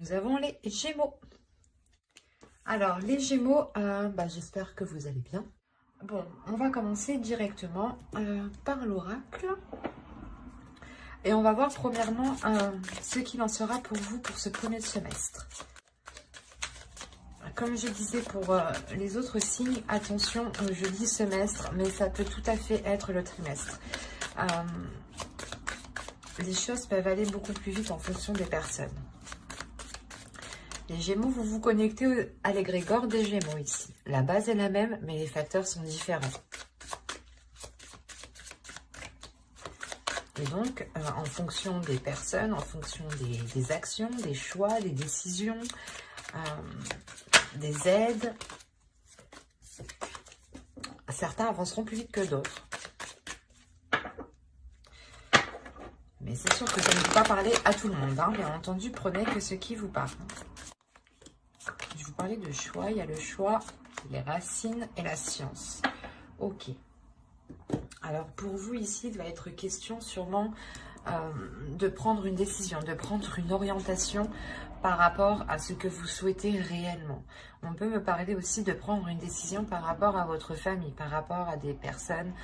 Nous avons les Gémeaux. Alors, les Gémeaux, j'espère que vous allez bien. Bon, on va commencer directement par l'oracle. Et on va voir premièrement ce qu'il en sera pour vous pour ce premier semestre. Comme je disais pour les autres signes, attention, je dis semestre, mais ça peut tout à fait être le trimestre. Les choses peuvent aller beaucoup plus vite en fonction des personnes. Les Gémeaux, vous vous connectez à l'égrégore des Gémeaux ici. La base est la même, mais les facteurs sont différents. Et donc, en fonction des personnes, en fonction des actions, des choix, des décisions, des aides, certains avanceront plus vite que d'autres. Mais c'est sûr que ça ne peut pas parler à tout le monde. Hein. Bien entendu, prenez que ce qui vous parle. Je vous parlais de choix. Il y a le choix, les racines et la science. Ok. Alors, pour vous, ici, il va être question sûrement de prendre une décision, de prendre une orientation par rapport à ce que vous souhaitez réellement. On peut me parler aussi de prendre une décision par rapport à votre famille, par rapport à des personnes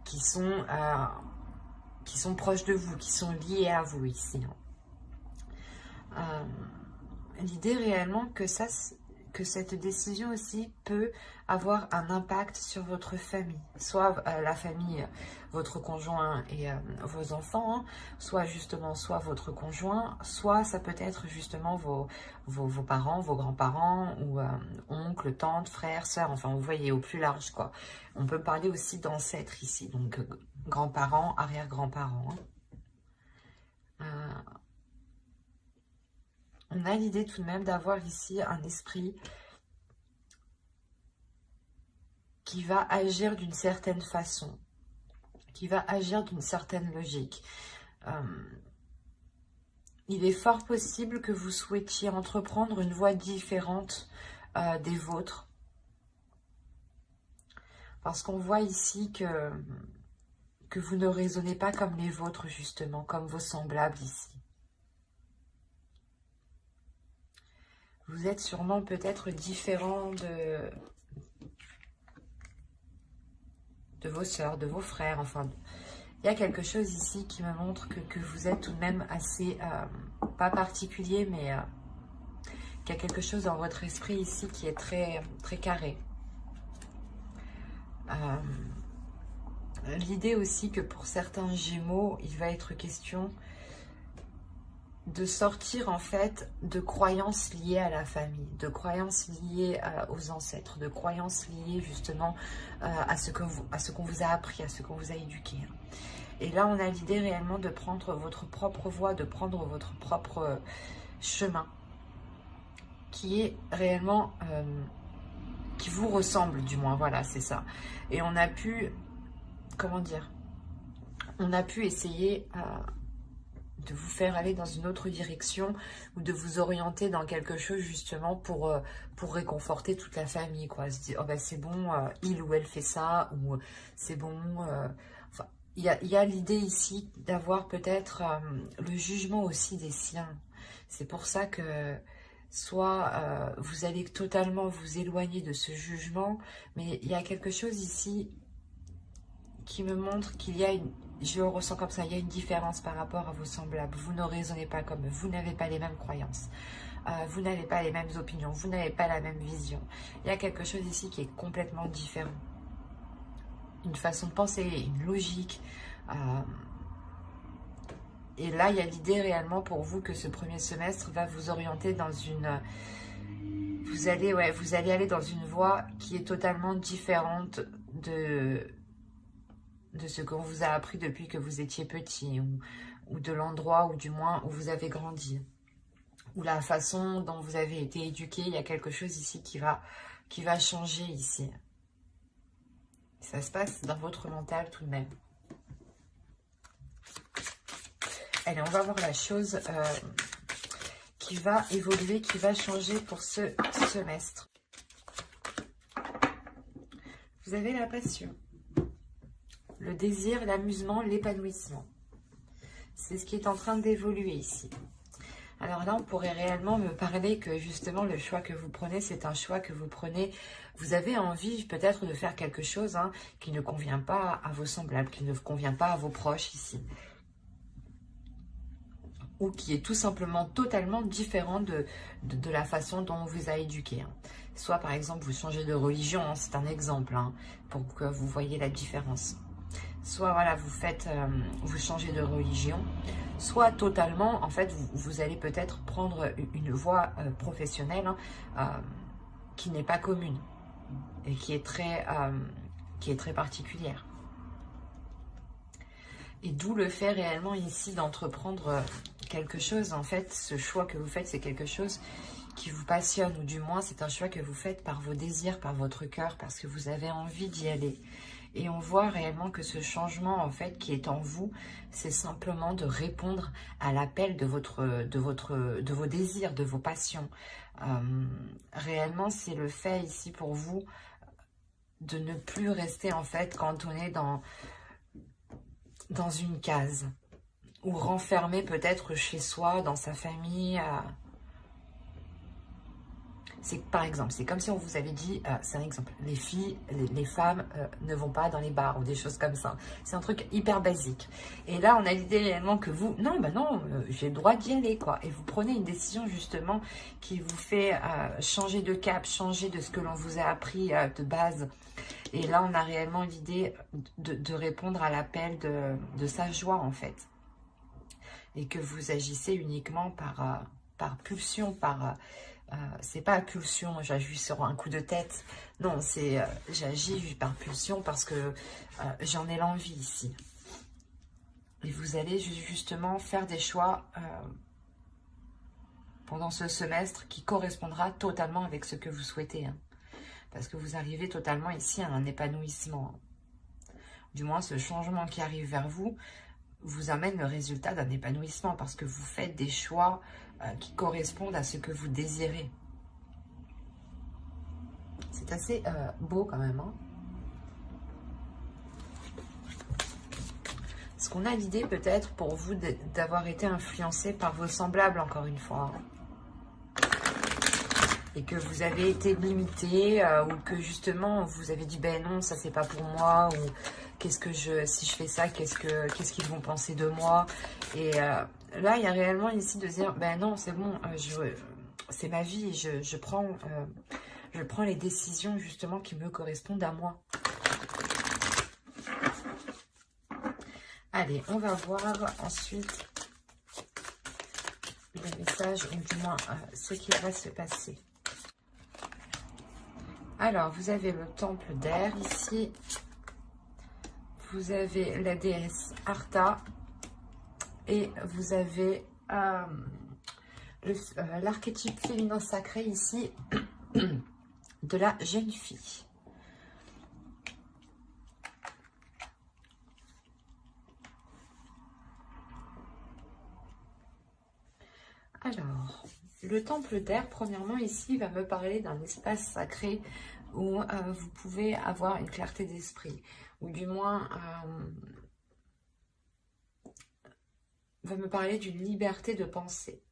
qui sont proches de vous, qui sont liées à vous ici. L'idée réellement que cette décision aussi peut avoir un impact sur votre famille, soit la famille, votre conjoint et vos enfants, hein, soit votre conjoint, soit ça peut être justement vos parents, vos grands-parents, ou oncles, tantes, frères, sœurs, enfin vous voyez, au plus large quoi. On peut parler aussi d'ancêtres ici, donc grands-parents, arrière-grands-parents. On a l'idée tout de même d'avoir ici un esprit qui va agir d'une certaine façon, qui va agir d'une certaine logique. Il est fort possible que vous souhaitiez entreprendre une voie différente des vôtres. Parce qu'on voit ici que vous ne raisonnez pas comme les vôtres, justement, comme vos semblables ici. Vous êtes sûrement peut-être différent de vos sœurs, de vos frères, enfin... Il y a quelque chose ici qui me montre que vous êtes tout de même assez, pas particulier, mais qu'il y a quelque chose dans votre esprit ici qui est très, très carré. L'idée aussi que pour certains Gémeaux, il va être question de sortir en fait de croyances liées à la famille, de croyances liées aux ancêtres, de croyances liées justement à ce qu'on vous a appris, à ce qu'on vous a éduqué. Et là, on a l'idée réellement de prendre votre propre voie, de prendre votre propre chemin, qui est réellement, qui vous ressemble du moins, voilà, c'est ça. Et on a pu, comment dire, on a pu essayer de vous faire aller dans une autre direction ou de vous orienter dans quelque chose justement pour réconforter toute la famille, quoi. Se dire, oh ben c'est bon, il ou elle fait ça, ou c'est bon... enfin, il y a l'idée ici d'avoir peut-être le jugement aussi des siens. C'est pour ça que soit vous allez totalement vous éloigner de ce jugement, mais il y a quelque chose ici qui me montre qu'il y a une... Je le ressens comme ça, il y a une différence par rapport à vos semblables. Vous ne raisonnez pas comme eux, vous n'avez pas les mêmes croyances, vous n'avez pas les mêmes opinions, vous n'avez pas la même vision. Il y a quelque chose ici qui est complètement différent. Une façon de penser, une logique. Et là, il y a l'idée réellement pour vous que ce premier semestre va vous orienter dans une... Vous allez aller dans une voie qui est totalement différente de ce qu'on vous a appris depuis que vous étiez petit, ou de l'endroit, ou du moins où vous avez grandi, ou la façon dont vous avez été éduqué. Il y a quelque chose ici qui va changer ici. Ça se passe dans votre mental tout de même. Allez, on va voir la chose qui va évoluer, qui va changer pour ce semestre. Vous avez la passion, le désir, l'amusement, l'épanouissement. C'est ce qui est en train d'évoluer ici. Alors là, on pourrait réellement me parler que justement, le choix que vous prenez, c'est un choix que vous prenez. Vous avez envie peut-être de faire quelque chose qui ne convient pas à vos semblables, qui ne convient pas à vos proches ici. Ou qui est tout simplement totalement différent de la façon dont on vous a éduqué. Soit par exemple, vous changez de religion, c'est un exemple, pour que vous voyez la différence. Soit voilà, vous changez de religion, soit totalement, en fait, vous allez peut-être prendre une voie professionnelle qui n'est pas commune et qui est très particulière. Et d'où le fait réellement ici d'entreprendre quelque chose. En fait, ce choix que vous faites, c'est quelque chose qui vous passionne, ou du moins, c'est un choix que vous faites par vos désirs, par votre cœur, parce que vous avez envie d'y aller. Et on voit réellement que ce changement, en fait, qui est en vous, c'est simplement de répondre à l'appel de vos désirs, de vos passions. Réellement, c'est le fait ici pour vous de ne plus rester, en fait, cantonné dans une case, ou renfermé peut-être chez soi, dans sa famille. C'est par exemple, c'est comme si on vous avait dit, c'est un exemple, les filles, les femmes ne vont pas dans les bars ou des choses comme ça. C'est un truc hyper basique. Et là, on a l'idée réellement que vous, non, j'ai le droit d'y aller, quoi. Et vous prenez une décision justement qui vous fait changer de cap, changer de ce que l'on vous a appris de base. Et là, on a réellement l'idée de répondre à l'appel de sa joie, en fait. Et que vous agissez uniquement par pulsion, c'est pas pulsion, j'agis sur un coup de tête. Non, c'est j'agis par pulsion parce que j'en ai l'envie ici. Et vous allez justement faire des choix pendant ce semestre qui correspondra totalement avec ce que vous souhaitez. Parce que vous arrivez totalement ici à un épanouissement. Du moins, ce changement qui arrive vers vous vous amène le résultat d'un épanouissement parce que vous faites des choix qui correspondent à ce que vous désirez. C'est assez beau quand même. Est-ce qu'on a l'idée peut-être pour vous d'avoir été influencé par vos semblables encore une fois, et que vous avez été limité ou que justement vous avez dit ben non, ça c'est pas pour moi, ou si je fais ça, qu'est-ce qu'ils vont penser de moi. Et là il y a réellement ici de dire ben non, c'est bon, c'est ma vie, je prends les décisions justement qui me correspondent à moi. Allez, on va voir ensuite les messages, ou du moins ce qui va se passer. Alors, vous avez le temple d'air ici. Vous avez la déesse Arta. Et vous avez l'archétype féminin sacré ici de la jeune fille. Alors, le temple d'air, premièrement, ici, va me parler d'un espace sacré où vous pouvez avoir une clarté d'esprit, ou du moins va me parler d'une liberté de pensée.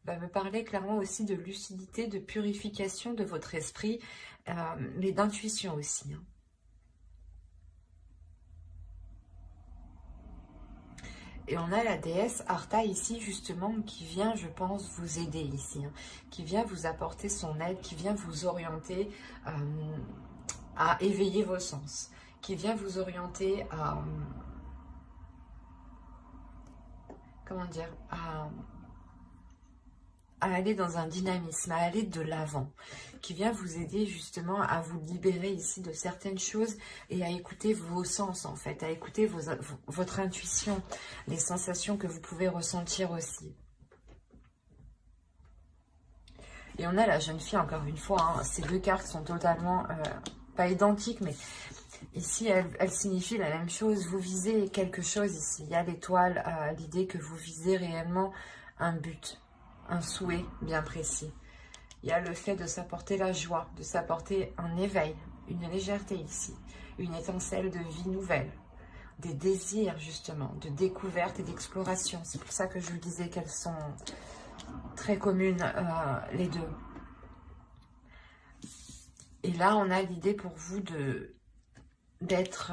Va me parler clairement aussi de lucidité, de purification de votre esprit, mais d'intuition aussi. Et on a la déesse Arta ici justement qui vient, je pense, vous aider ici, qui vient vous apporter son aide, qui vient vous orienter à éveiller vos sens, qui vient vous orienter à, comment dire, à aller dans un dynamisme, à aller de l'avant, qui vient vous aider justement à vous libérer ici de certaines choses et à écouter vos sens en fait, à écouter votre intuition, les sensations que vous pouvez ressentir aussi. Et on a la jeune fille encore une fois, ces deux cartes sont totalement, pas identiques, mais ici elles signifient la même chose. Vous visez quelque chose ici, il y a l'étoile, l'idée que vous visez réellement un but, un souhait bien précis. Il y a le fait de s'apporter la joie, de s'apporter un éveil, une légèreté ici, une étincelle de vie nouvelle. des désirs justement, de découverte et d'exploration. C'est pour ça que je vous disais qu'elles sont très communes, les deux. Et là, on a l'idée pour vous d'être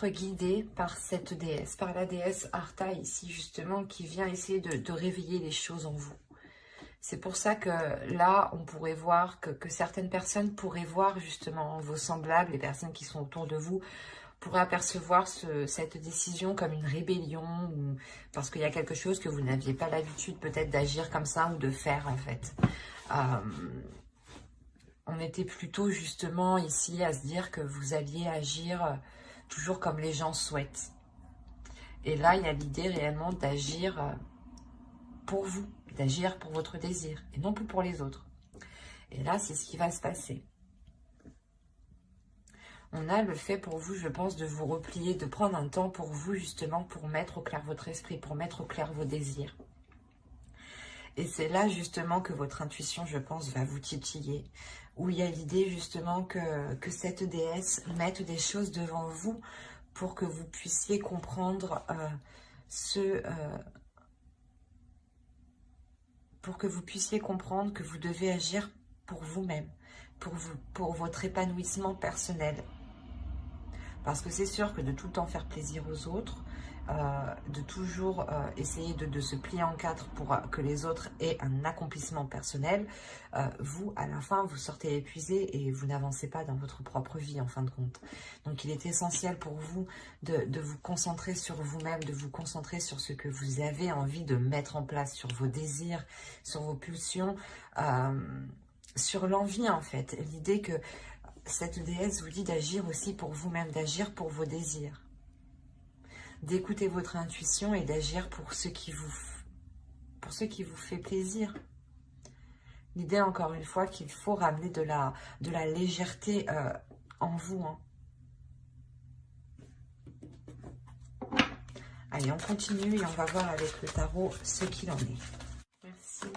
guidé par cette déesse, par la déesse Artha ici justement, qui vient essayer de réveiller les choses en vous. C'est pour ça que là, on pourrait voir que certaines personnes pourraient voir justement vos semblables, les personnes qui sont autour de vous, pourraient apercevoir cette décision comme une rébellion, ou parce qu'il y a quelque chose que vous n'aviez pas l'habitude peut-être d'agir comme ça ou de faire en fait. On était plutôt justement ici à se dire que vous alliez agir toujours comme les gens souhaitent. Et là, il y a l'idée réellement d'agir pour vous, d'agir pour votre désir, et non plus pour les autres. Et là, c'est ce qui va se passer. On a le fait pour vous, je pense, de vous replier, de prendre un temps pour vous, justement, pour mettre au clair votre esprit, pour mettre au clair vos désirs. Et c'est là, justement, que votre intuition, je pense, va vous titiller. Où il y a l'idée, justement, que cette déesse mette des choses devant vous pour que vous puissiez comprendre pour que vous puissiez comprendre que vous devez agir pour vous-même, pour votre épanouissement personnel. Parce que c'est sûr que de tout le temps faire plaisir aux autres, de toujours essayer de se plier en quatre pour que les autres aient un accomplissement personnel, vous, à la fin, vous sortez épuisé et vous n'avancez pas dans votre propre vie, en fin de compte. Donc, il est essentiel pour vous de vous concentrer sur vous-même, de vous concentrer sur ce que vous avez envie de mettre en place, sur vos désirs, sur vos pulsions, sur l'envie, en fait. L'idée que cette déesse vous dit d'agir aussi pour vous-même, d'agir pour vos désirs, d'écouter votre intuition et d'agir pour ce qui vous fait plaisir. L'idée, encore une fois, qu'il faut ramener de la légèreté en vous. Hein. Allez, on continue et on va voir avec le tarot ce qu'il en est. Merci.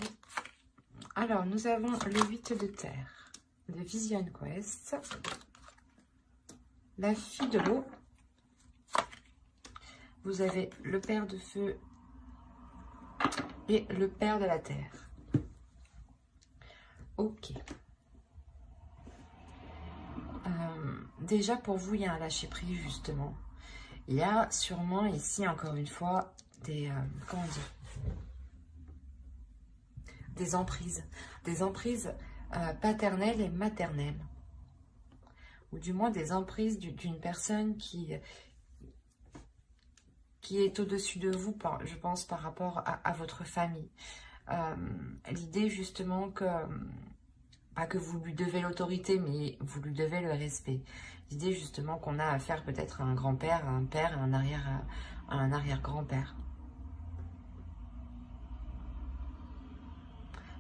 Alors, nous avons le 8 de terre. Le Vision Quest, la fille de l'eau, vous avez le père de feu et le père de la terre. Ok. Déjà pour vous, il y a un lâcher-prise justement. Il y a sûrement ici, encore une fois, des emprises. Des emprises paternelle et maternelle, ou du moins des emprises d'une personne qui est au-dessus de vous, je pense, par rapport à votre famille. L'idée justement que, pas que vous lui devez l'autorité, mais vous lui devez le respect. L'idée justement qu'on a affaire peut-être à un grand-père, à un père, à un arrière-grand-père.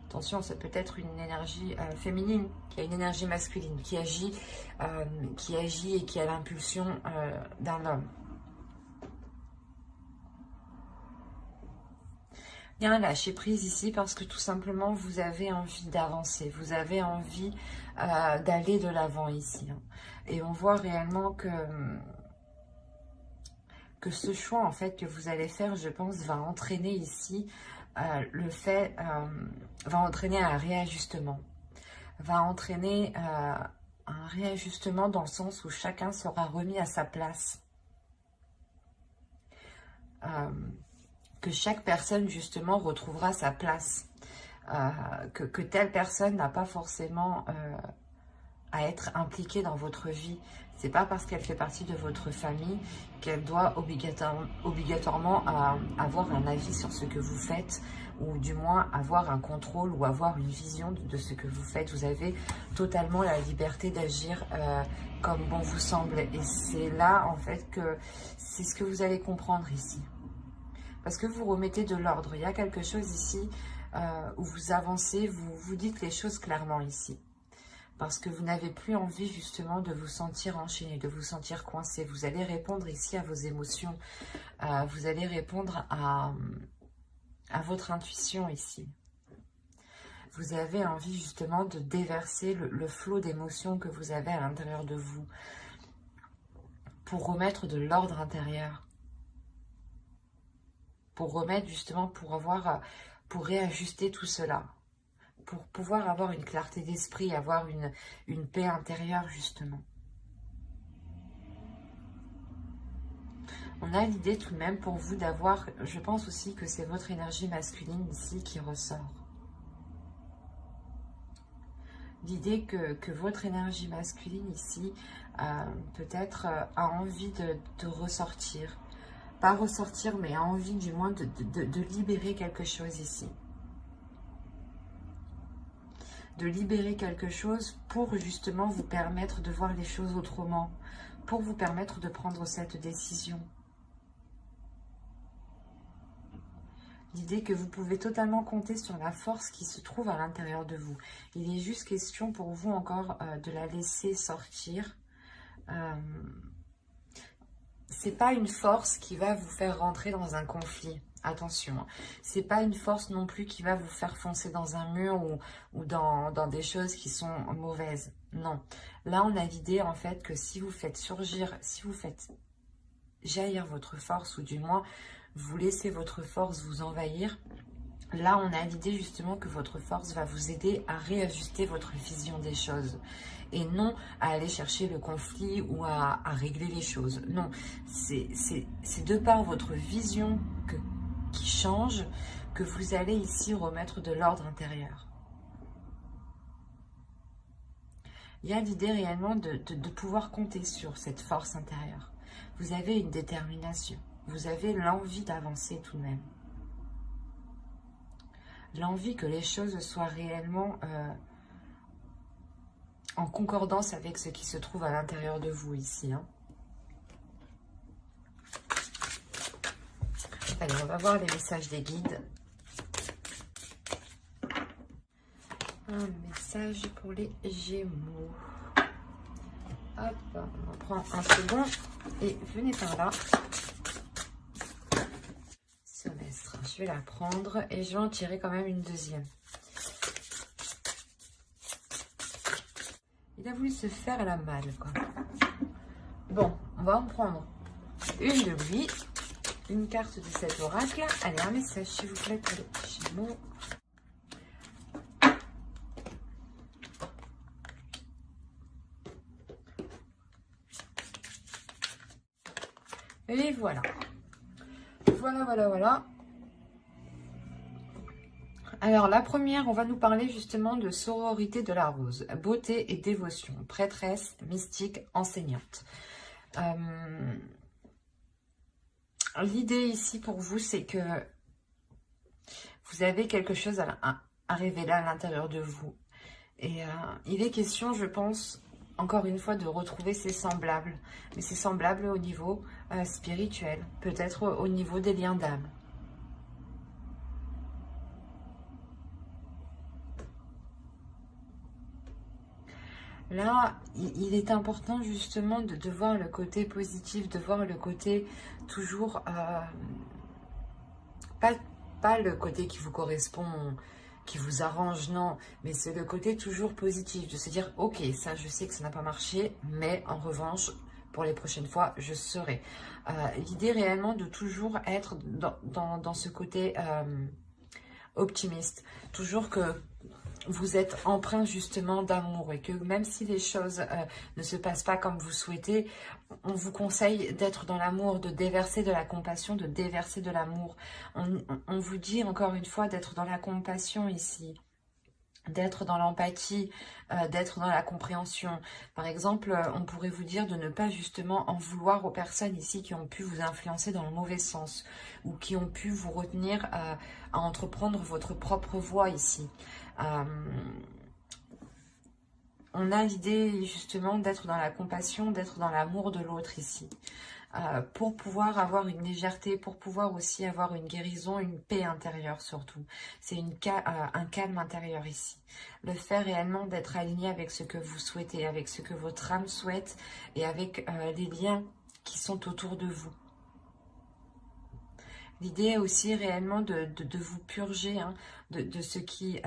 Attention, ça peut être une énergie féminine, qui a une énergie masculine, qui agit et qui a l'impulsion d'un homme. Il y a un lâcher prise ici parce que tout simplement vous avez envie d'avancer, vous avez envie d'aller de l'avant ici. Hein. Et on voit réellement que ce choix en fait que vous allez faire, je pense, va entraîner ici va entraîner un réajustement, va entraîner un réajustement dans le sens où chacun sera remis à sa place, que chaque personne justement retrouvera sa place, que telle personne n'a pas forcément à être impliquée dans votre vie. C'est pas parce qu'elle fait partie de votre famille qu'elle doit obligatoirement avoir un avis sur ce que vous faites, ou du moins avoir un contrôle ou avoir une vision de ce que vous faites. Vous avez totalement la liberté d'agir comme bon vous semble. Et c'est là, en fait, que c'est ce que vous allez comprendre ici. Parce que vous remettez de l'ordre. Il y a quelque chose ici où vous avancez, vous dites les choses clairement ici. Parce que vous n'avez plus envie justement de vous sentir enchaîné, de vous sentir coincé. Vous allez répondre ici à vos émotions. Vous allez répondre à votre intuition ici. vous avez envie justement de déverser le flot d'émotions que vous avez à l'intérieur de vous pour remettre de l'ordre intérieur, pour remettre justement, pour réajuster tout cela, pour pouvoir avoir une clarté d'esprit, avoir une paix intérieure justement. On a l'idée tout de même pour vous d'avoir, je pense aussi que c'est votre énergie masculine ici qui ressort. L'idée que votre énergie masculine ici, peut-être a envie de ressortir. Pas ressortir, mais a envie du moins de libérer quelque chose ici. De libérer quelque chose pour justement vous permettre de voir les choses autrement. Pour vous permettre de prendre cette décision. L'idée que vous pouvez totalement compter sur la force qui se trouve à l'intérieur de vous. Il est juste question pour vous encore de la laisser sortir. C'est pas une force qui va vous faire rentrer dans un conflit. Attention, hein. C'est pas une force non plus qui va vous faire foncer dans un mur ou dans des choses qui sont mauvaises. Non. Là, on a l'idée en fait que si vous faites surgir, si vous faites jaillir votre force, ou du moins vous laissez votre force vous envahir, là on a l'idée justement que votre force va vous aider à réajuster votre vision des choses et non à aller chercher le conflit ou à régler les choses. Non, c'est de par votre vision qui change que vous allez ici remettre de l'ordre intérieur. Il y a l'idée réellement de pouvoir compter sur cette force intérieure. Vous avez une détermination. Vous avez l'envie d'avancer tout de même. L'envie que les choses soient réellement en concordance avec ce qui se trouve à l'intérieur de vous ici. Hein. Allez, on va voir les messages des guides. Un message pour les Gémeaux. Hop, on prend un second et venez par là. Semestre, je vais la prendre et je vais en tirer quand même une deuxième. Il a voulu se faire la malle, quoi. Bon, on va en prendre une de lui, une carte de cet oracle. Allez, un message s'il vous plaît pour les Gémeaux. Et voilà. Voilà. Alors, la première, on va nous parler justement de sororité de la rose. Beauté et dévotion. Prêtresse, mystique, enseignante. L'idée ici pour vous, c'est que vous avez quelque chose à révéler à l'intérieur de vous. Et il est question, je pense, encore une fois, de retrouver ses semblables. Mais ses semblables au niveau spirituel, peut-être au niveau des liens d'âme. Là, il est important justement de voir le côté positif, de voir le côté toujours... pas le côté qui vous correspond, qui vous arrange, non, mais c'est le côté toujours positif, de se dire, ok, ça je sais que ça n'a pas marché, mais en revanche, pour les prochaines fois, je serai. L'idée réellement de toujours être dans ce côté optimiste, toujours que vous êtes empreint justement d'amour et que même si les choses ne se passent pas comme vous souhaitez, on vous conseille d'être dans l'amour, de déverser de la compassion, de déverser de l'amour. On vous dit encore une fois d'être dans la compassion ici, d'être dans l'empathie, d'être dans la compréhension. Par exemple, on pourrait vous dire de ne pas justement en vouloir aux personnes ici qui ont pu vous influencer dans le mauvais sens ou qui ont pu vous retenir à entreprendre votre propre voie ici. On a l'idée justement d'être dans la compassion, d'être dans l'amour de l'autre ici. Pour pouvoir avoir une légèreté, pour pouvoir aussi avoir une guérison, une paix intérieure surtout. C'est un calme intérieur ici. Le fait réellement d'être aligné avec ce que vous souhaitez, avec ce que votre âme souhaite et avec les liens qui sont autour de vous. L'idée aussi réellement de vous purger de ce qui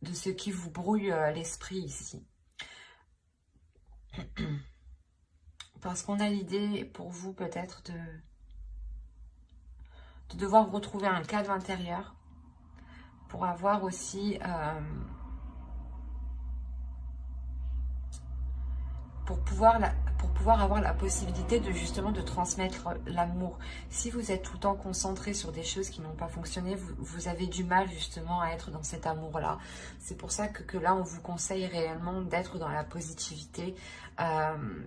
de ce qui vous brouille l'esprit ici. Parce qu'on a l'idée pour vous peut-être de devoir retrouver un cadre intérieur pour avoir aussi, pour pouvoir avoir la possibilité de justement de transmettre l'amour. Si vous êtes tout le temps concentré sur des choses qui n'ont pas fonctionné, vous avez du mal justement à être dans cet amour-là. C'est pour ça que là, on vous conseille réellement d'être dans la positivité,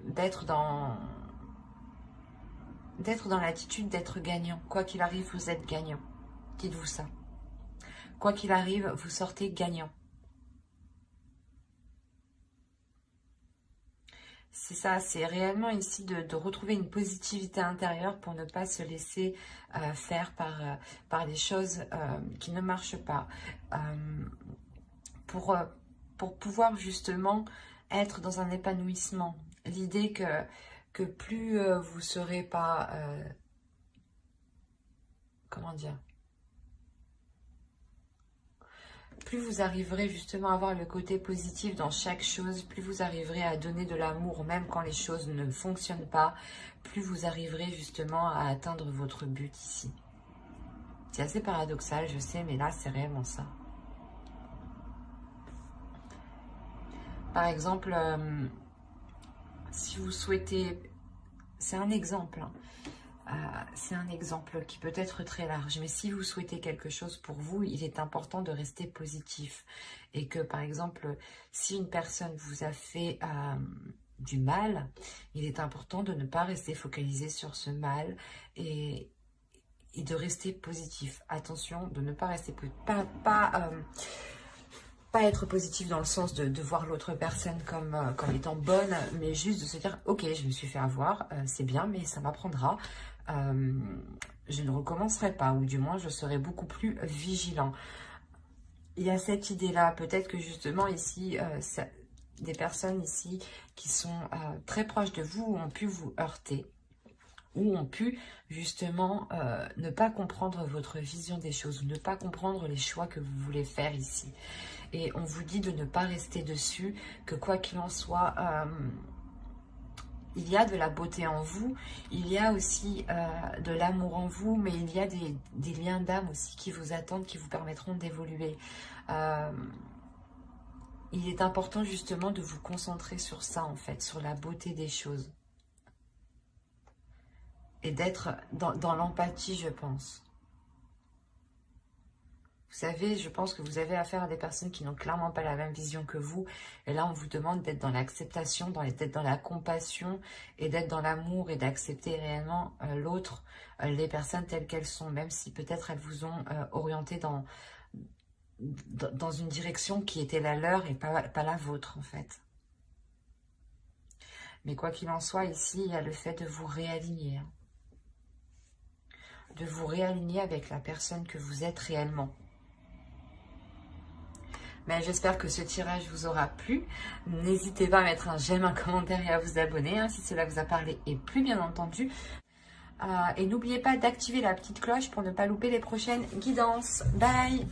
d'être dans l'attitude d'être gagnant. Quoi qu'il arrive, vous êtes gagnant. Dites-vous ça. Quoi qu'il arrive, vous sortez gagnant. C'est ça, c'est réellement ici de retrouver une positivité intérieure pour ne pas se laisser faire par des choses qui ne marchent pas. Pour pouvoir justement être dans un épanouissement. L'idée que plus vous serez pas... comment dire ? Plus vous arriverez justement à avoir le côté positif dans chaque chose, plus vous arriverez à donner de l'amour même quand les choses ne fonctionnent pas, plus vous arriverez justement à atteindre votre but ici. C'est assez paradoxal, je sais, mais là c'est réellement ça. Par exemple, si vous souhaitez... C'est un exemple, hein. C'est un exemple qui peut être très large, mais si vous souhaitez quelque chose pour vous, il est important de rester positif. Et que, par exemple, si une personne vous a fait du mal, il est important de ne pas rester focalisé sur ce mal et de rester positif. Attention, de ne pas rester... Pas être positif dans le sens de voir l'autre personne comme étant bonne, mais juste de se dire, ok, je me suis fait avoir, c'est bien, mais ça m'apprendra. Je ne recommencerai pas, ou du moins, je serai beaucoup plus vigilant. Il y a cette idée-là, peut-être que justement ici, des personnes ici qui sont très proches de vous ont pu vous heurter, ou ont pu justement ne pas comprendre votre vision des choses, ou ne pas comprendre les choix que vous voulez faire ici. Et on vous dit de ne pas rester dessus, que quoi qu'il en soit, il y a de la beauté en vous, il y a aussi de l'amour en vous, mais il y a des liens d'âme aussi qui vous attendent, qui vous permettront d'évoluer. Il est important justement de vous concentrer sur ça en fait, sur la beauté des choses. Et d'être dans l'empathie, je pense. Vous savez, je pense que vous avez affaire à des personnes qui n'ont clairement pas la même vision que vous. Et là, on vous demande d'être dans l'acceptation, d'être dans la compassion et d'être dans l'amour et d'accepter réellement l'autre, les personnes telles qu'elles sont, même si peut-être elles vous ont orienté dans une direction qui était la leur et pas la vôtre, en fait. Mais quoi qu'il en soit, ici, il y a le fait de vous réaligner. Hein. De vous réaligner avec la personne que vous êtes réellement. Mais j'espère que ce tirage vous aura plu. N'hésitez pas à mettre un j'aime, un commentaire et à vous abonner hein, si cela vous a parlé et plu bien entendu. Et n'oubliez pas d'activer la petite cloche pour ne pas louper les prochaines guidances. Bye!